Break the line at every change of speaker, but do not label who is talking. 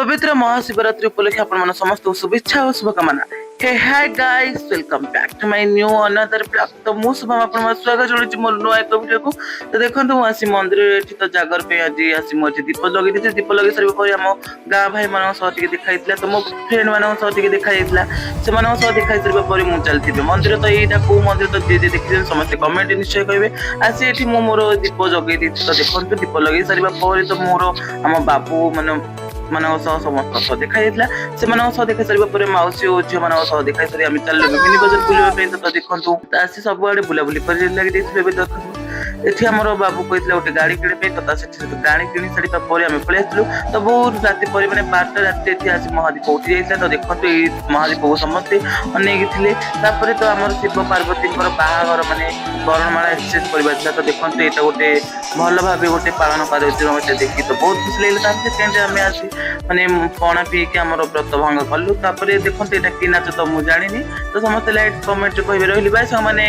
पवित्र महाशिवरात्रि उपलक्षे आपण समस्त शुभेच्छा और शुभकामना। Hey hi guys, welcome back to my new another blog. तो मु शुभम आपण स्वागत जणुची मोर नुआ एक वीडियो को। तो देखंतु मु आसी मंदिर एठी तो जागर पे आज आसी मो दीप लगे दिते। दीप लगे सरी पर हम गाँ भाई मान सह टिके देखाइतला। तो मो फ्रेंड मान सह टिके देखाइतला। से मान सह देखाइ सरी पर मु चलथिबे मंदिर। तो एटा को मंदिर तो जे जे देखिछन समस्त कमेंट निश्चय कहिबे। आसी एठी मु मोर दीप जगे दिते। तो देखंतु दीप लगे सरी पर तो मोर हम बाबू माने समस्त देखा सह देखा सारे मौसी और झील मान सह देखा सारी आम चल मिनी बजार बुलाई। तो देखो आसी सब आड़े बुलाबुली कर लगे देखो एठी हमर बाबू कहते गोटे गाड़ी किणे तो गाड़ी किणी सारा पर आम पलि आसलु। तो बहुत राति पर मैंने 12टा राति एठी आसी महादीप उठी जाता। तो देखो महादीप को समस्ते अनेक थे। तो आम शिव पार्वती बाहागर माने बरणमाला एक्सचेंज करवा। तो देखो यहाँ गोटे भल भाव गोटे पालन कर देखी तो बहुत खुशी लगे। सेकेंड आम आसी माने पणा पीक आम व्रत भंग कलु। देखो यहाँ कि नाच तो मुझे जानी। तो समस्त लाइक कमेंट कहे रही बाय मैंने।